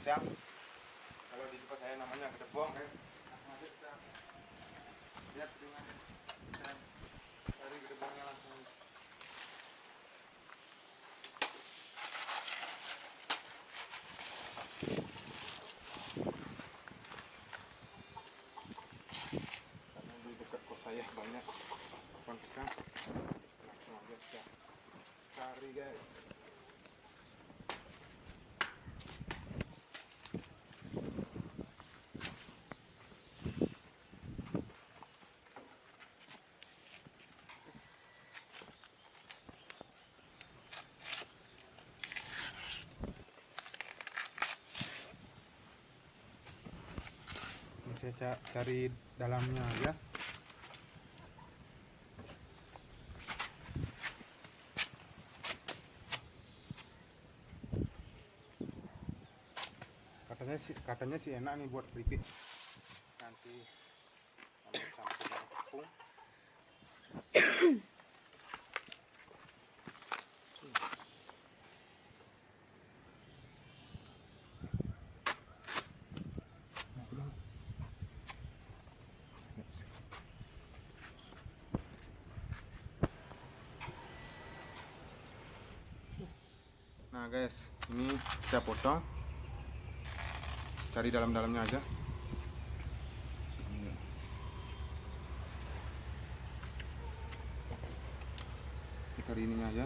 pisang. Kalau di tempat saya namanya gedebong, guys. Langsung aja kita lihat dengan saya cari gedebongnya langsung. Karena di dekat kos saya banyak pohon pisang, langsung aja kita cari, guys. Saya cari dalamnya aja. Katanya sih enak nih buat keripik. Nanti sambil campur dengan tepung. Nah guys, ini kita potong, cari dalam-dalamnya aja. Kita cari ininya aja.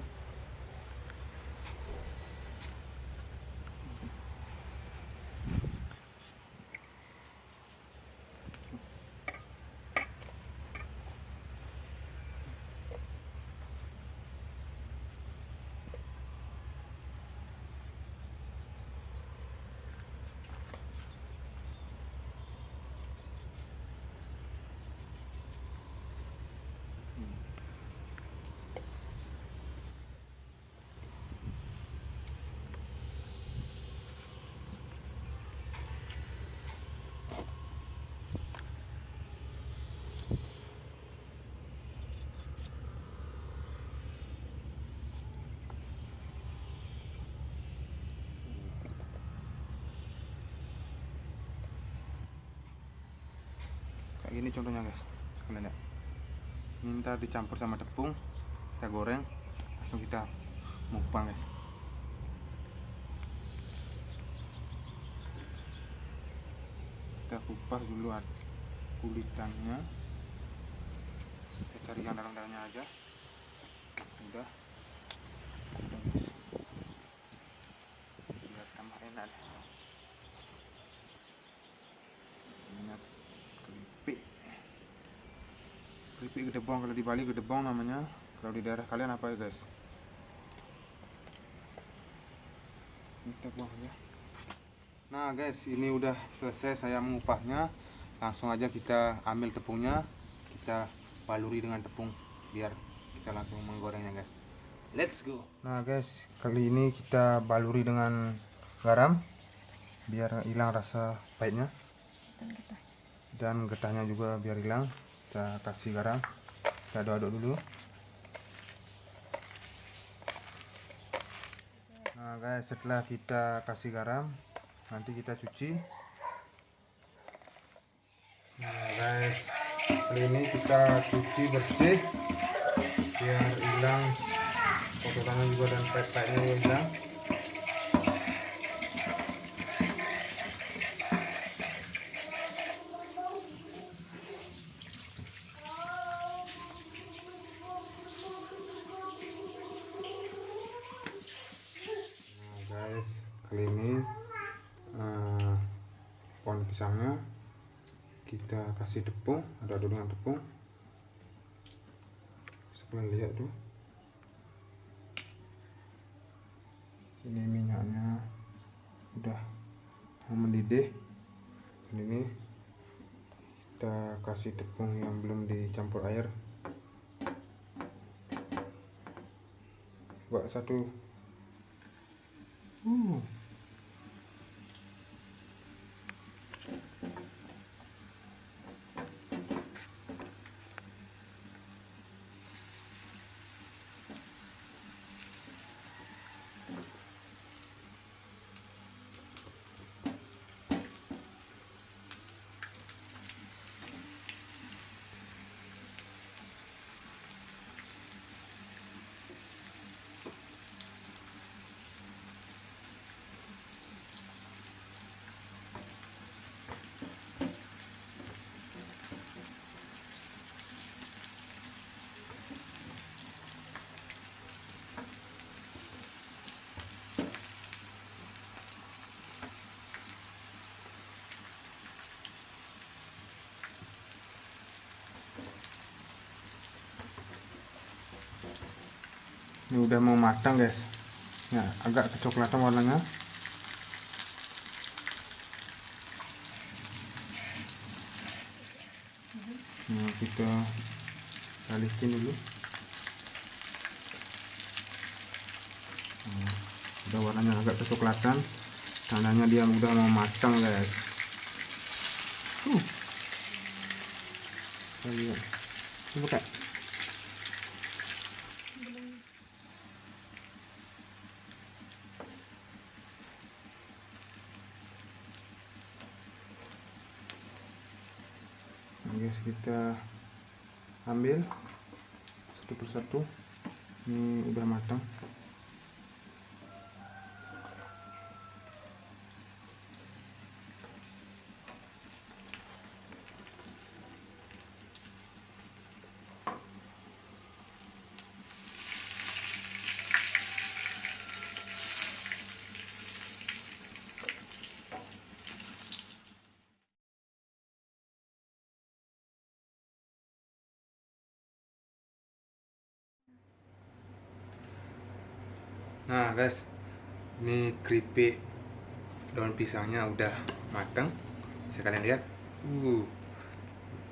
Kayak gini contohnya guys, kalian lihat. Ini ntar dicampur sama tepung, kita goreng, langsung kita mukbang guys. Kita kupas dulu kulitannya. Kita cari yang dalam-dalamnya aja. Udah guys, biar tambah enak deh. Keripik gedebong, kalau di Bali gedebong namanya. Kalau di daerah kalian apa ya guys? Ini kita buang aja. Nah guys, ini udah selesai saya mengupahnya. Langsung aja kita ambil tepungnya, kita baluri dengan tepung biar kita langsung menggorengnya guys. Let's go. Nah guys, kali ini kita baluri dengan garam biar hilang rasa pahitnya dan getahnya juga biar hilang. Kita kasih garam, kita aduk-aduk dulu. Nah guys, setelah kita kasih garam, nanti kita cuci. Nah guys, kali ini kita cuci bersih biar hilang kotorannya juga dan pahit-pahitnya hilang. Kali ini pohon pisangnya kita kasih tepung, aduk dengan tepung. Kalian lihat tuh, ini minyaknya udah mendidih. Dan ini kita kasih tepung yang belum dicampur air. Buat satu. Ini udah mau matang guys. Ya, agak kecoklatan warnanya. Nah, kita balikin dulu. Nah, udah warnanya agak kecoklatan, tandanya dia udah mau matang guys. Lihat, buka. Nah, guys, kita ambil satu persatu. Ini udah matang. Nah guys, ini keripik daun pisangnya udah matang. Bisa kalian lihat,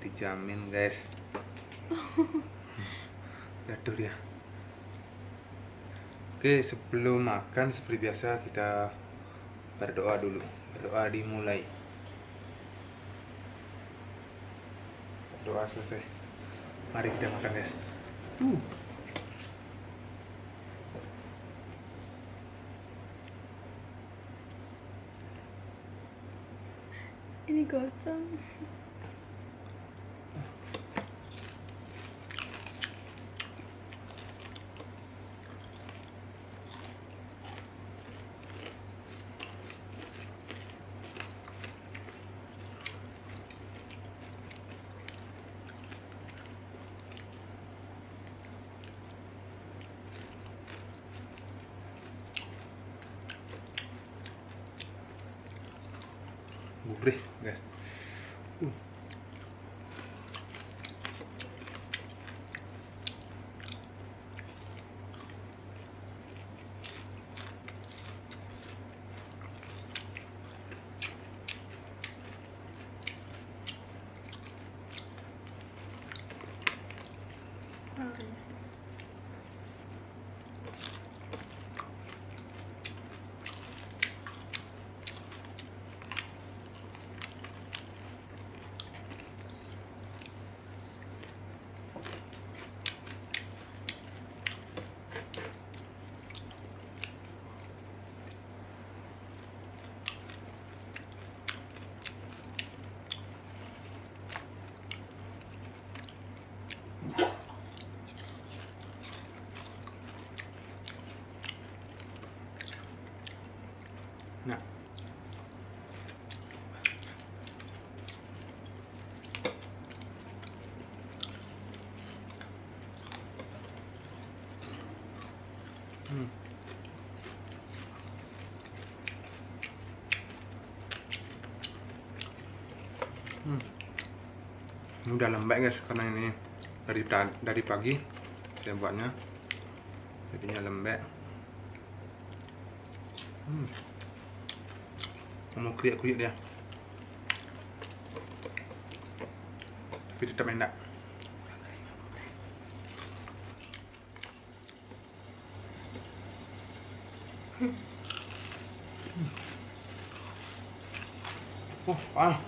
dijamin guys. Jatuh dia. Oke, sebelum makan seperti biasa kita berdoa dulu. Berdoa dimulai. Doa selesai. Mari kita makan guys. Ini gosong. Gurih guys. Nah, ini udah lembek guys, karena ini dari pagi saya buatnya, jadinya lembek. Mau kriuk-kriuk dia, tapi tetap enak. Ah.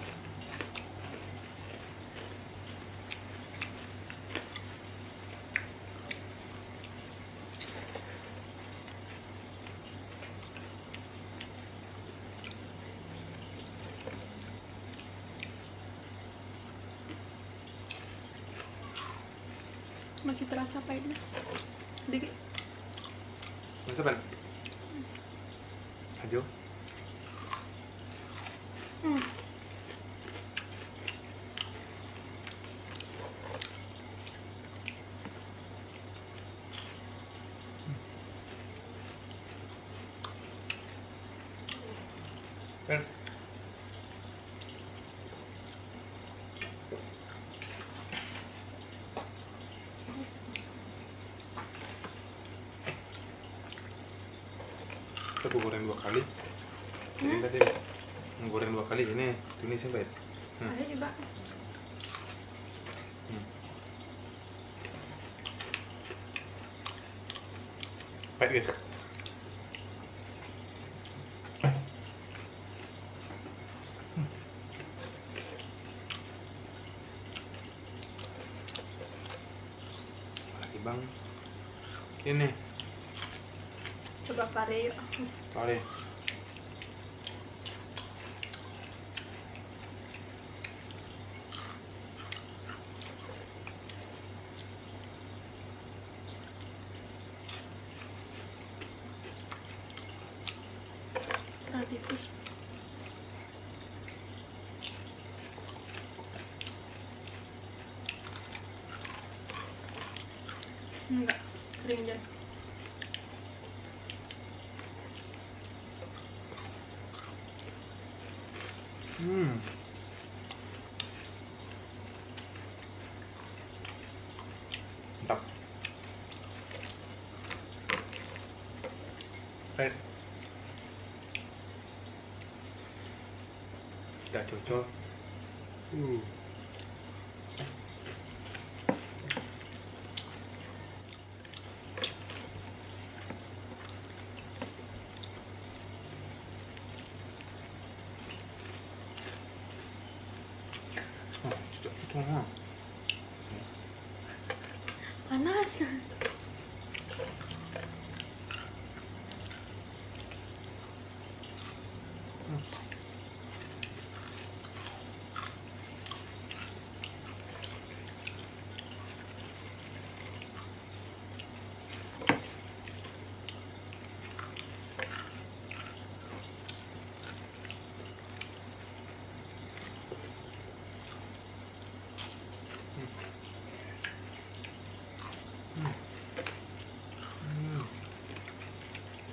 Masih terasa pahitnya sedikit. Masa balik? Ajo. Bisa aku goreng 2 kali. Jadi tadi menggoreng 2 kali ini tumisnya baik. Ada juga. Baik guys. Lagi bang. Ini. Coba pare yuk. Sorry. Tikus. Enggak, kering aja. Mantap. Baik. Sudah cocok. Sudah cocok. Panas.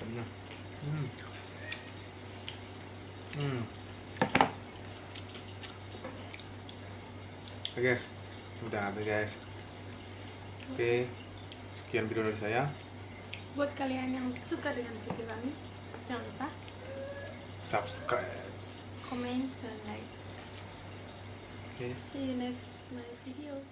Benar. Oke guys, udah habis guys. Oke, sekian video dari saya. Buat kalian yang suka dengan video kami, jangan lupa Subscribe. comment dan like. Oke. See you next my video.